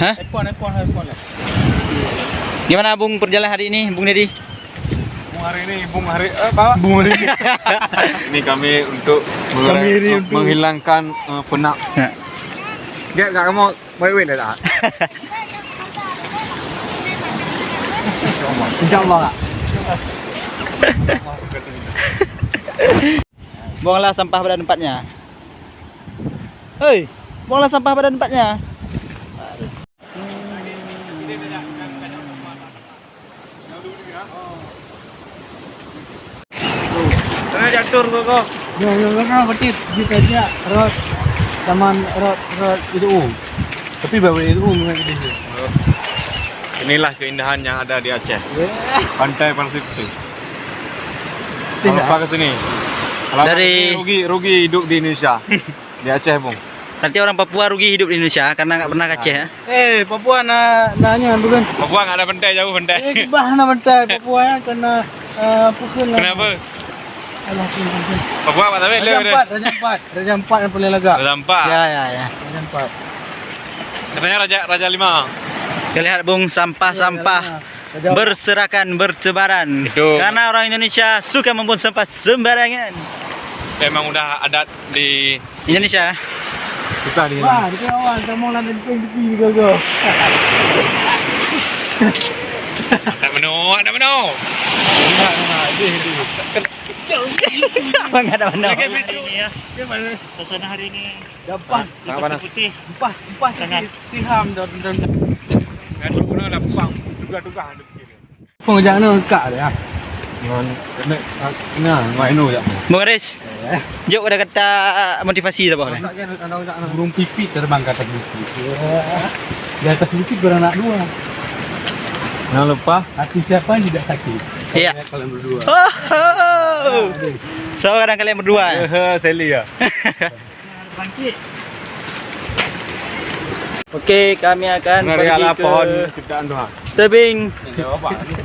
Hah? Handphone. Gimana Bung perjalanan hari ini, Bung Dedi? Bung hari ini kami untuk menghilangkan penat. Gak kamu wait dah. Insyaallah lah. Buanglah sampah pada tempatnya. Hei, buanglah sampah pada tempatnya. Saya jatuh kok. Jangan betit kita aja rot taman rot itu tapi bawa itu bukan di sini. Inilah keindahan yang ada di Aceh. Pantai Pasifik. Kalau ke sini. Kalau Dari rugi hidup di Indonesia. Di Aceh, Bung. nanti orang Papua rugi hidup di Indonesia karena nggak pernah ke Aceh ya. Papua nanya bukan. Papua nggak ada pantai jauh pantai. Bah na pantai Papua kena pukul. Kenapa? Papua apa tapi? Raja 4 yang paling lega. Raja 4. Ya. Raja 4. Katanya Raja 5. Kita lihat Bung sampah-sampah berserakan bertebaran. Karena orang Indonesia suka membuang sampah sembarangan. Memang udah adat di Indonesia. Kita di. Wah, di kawan kamu lah penting di go. Tak meno. Enggak, di. Bang ada mana? Gimana? Suasana hari ini Gampang. sangat panas. Putih. Empah sangat tiham dan kan guna ada pang tugas ada begini. Pengajaknya kak dia. Nah, main ya. Bung Aris. Jok ada kata motivasi apa boleh? Burung pipit terbang ke atas bukit. Di atas bukit beranak 2. Jangan lupa hati siapa yang tidak sakit. Iya. Kalian berdua. Seorang kalian berdua. Seli ya. Bangkit. Oke, kami akan pergi pohon ke ciptaan Tuhan. tebing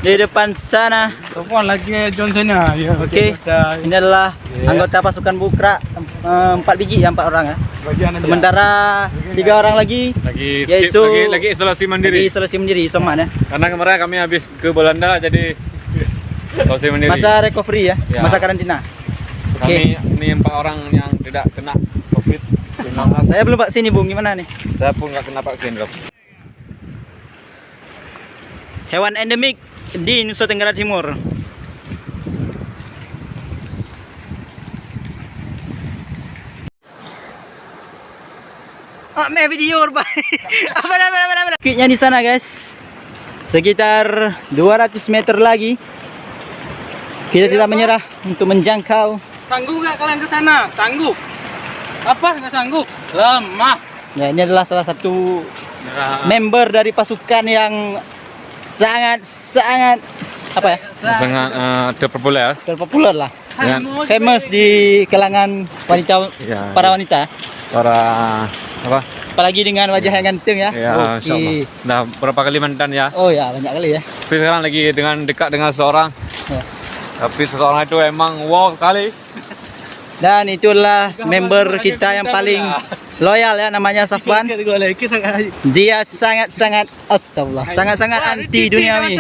di depan sana. Pohon lagi Johnson ya. Oke, ini adalah anggota pasukan Bukra 4 biji ya, 4 orang ya. Sementara 3 orang lagi yaitu lagi isolasi mandiri. isoman ya. Karena kemarin kami habis ke Belanda jadi isolasi mandiri. Masa recovery ya, Ya. masa karantina. Kami ini 4 orang yang tidak kena COVID-19. Saya belum vaksin nih Bung, gimana nih? Saya pun nggak kena vaksin, Dok. Hewan endemik di Nusa Tenggara Timur. Video apa? Kitnya di sana guys. Sekitar 200 meter lagi. Kita tidak menyerah untuk menjangkau. Sanggup nggak kalian ke sana? Sanggup? Apa nggak sanggup? Lemah. Ya, ini adalah salah satu member dari pasukan yang sangat apa ya? Sangat terpopuler. Terpopuler lah. Ya. Famous di kalangan wanita, Ya, para wanita. para apa? Apalagi dengan wajah yang ganteng ya. Ya, Oke. Dah berapa kali mantan ya? Oh ya, banyak kali ya. Tapi sekarang lagi dekat dengan seseorang. Ya. Tapi seseorang itu emang wow sekali. Dan itulah member kita yang paling loyal ya, namanya Safwan. Dia sangat-sangat astagfirullah, sangat-sangat anti duniawi.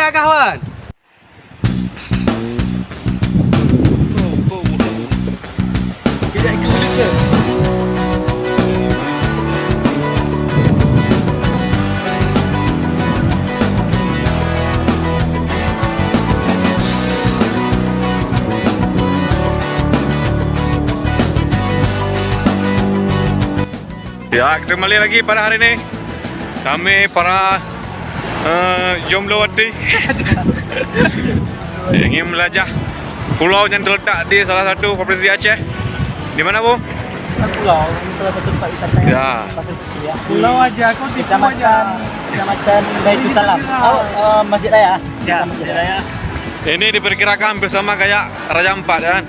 Ya, kita kembali lagi pada hari ini. Kami para Jomblo-wati ingin melajah pulau yang terletak di salah satu provinsi Aceh. Di mana, Bu? Pulau, salah satu tempat wisata yang Ya. Pulau aja, aku di Kecamatan Baitul Salam. Oh, Masjid Raya. Ya, Masjid Raya. Ini diperkirakan bersama kayak Raja 4 kan?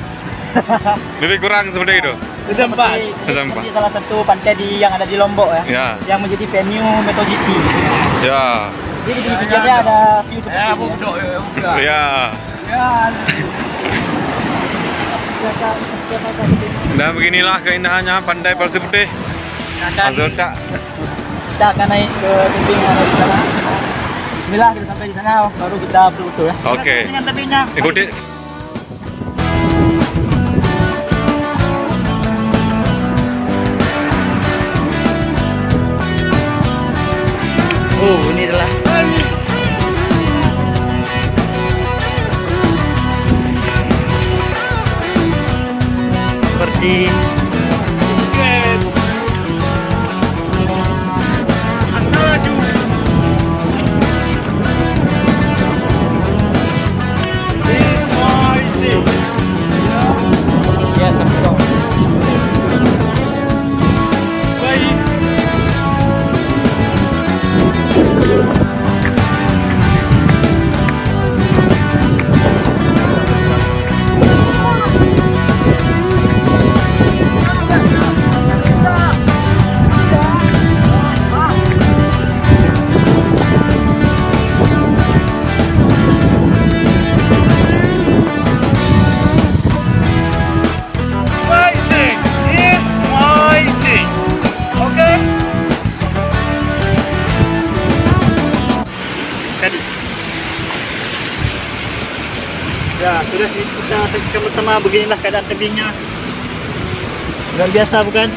Lebih kurang seperti itu. Ini salah satu pantai yang ada di Lombok ya. Ya. Yang menjadi venue MotoGP. Ya. Jadi di pinggirnya ada view seperti ini. Ya. Dan beginilah keindahannya pantai Pasir Putih. Terletak kita akan naik ke tebing yang ada di sana. Bismillah, kita sampai di sana baru kita betul-betul ya. Oke. Dengan tebingnya. Ikuti. Oh, ini adalah seperti ya, terus. Ya, sudah kita saksikan bersama beginilah keadaan tebingnya. Luar biasa bukan?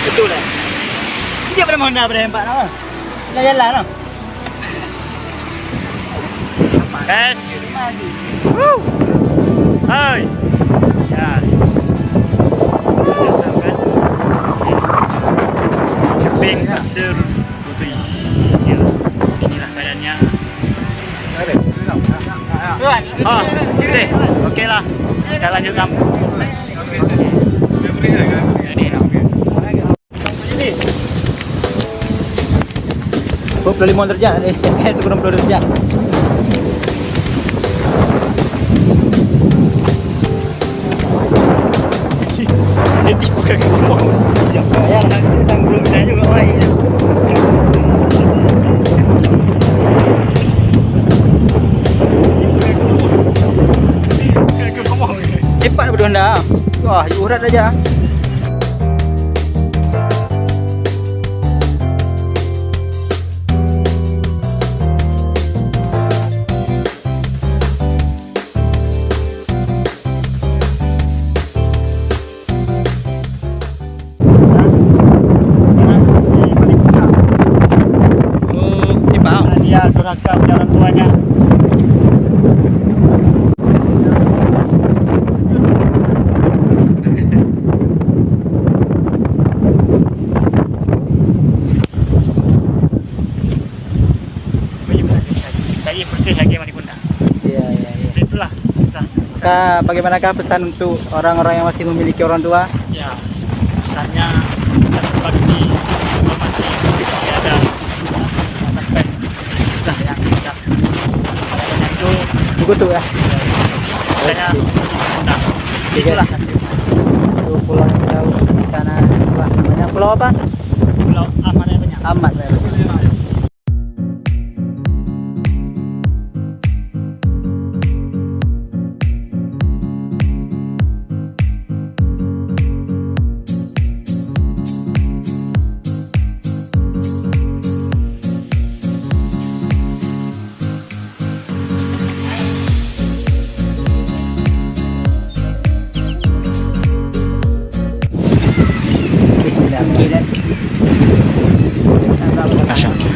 Betul lah. Dia pada mana pada tempat nama? Jalan lah. Guys. Woo. Hai. Yes. Biasa kan? Tebing pasir putih. Yes. Inilah keadaannya. Oh, oke lah. Kita lanjutkan. Oh, 25 derajat ada sebelum 20 derajat. Jadi bukan ngomong. Ya, kita belum bisa juga main. Cepat berdua anda. Wah, urat aja. Dia durhaka pada orang tuanya. Lagi bersih lagi mandi bunda. Iya. Itulah kisah. Maka bagaimanakah pesan untuk orang-orang yang masih memiliki orang tua? Ya, pesannya kita berbakti, menghormati, masih ada sampai kisah yang kita adanya itu Begitu ya. saya nah, Oke, itulah guys. Itu pulau yang jauh di sana. Wah, namanya pulau apa? Pulau Aman yang banyak. Amat. Masya Allah.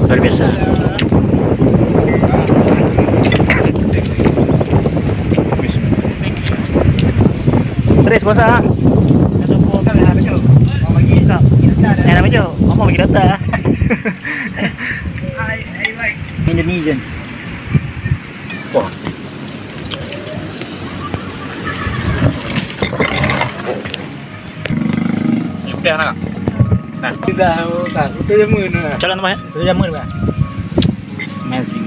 Luar biasa. Terus bosa. Yang namanya ngomong bagi data. Indonesian. Wah. Ini anak. Nah, Sudah, itu yang mana? Jalan apa ya? Itu yang mana? Amazing.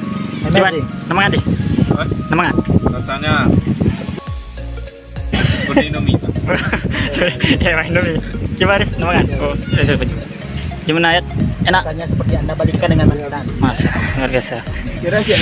Amazing. Nama nggak deh? Nama nggak? rasanya seperti Indomie. Ya main dulu. Coba Aris, nama nggak? Oh, coba. Gimana ayat? Enak. Rasanya seperti Anda balikan dengan mantan. Masya Allah, luar biasa. Kira aja.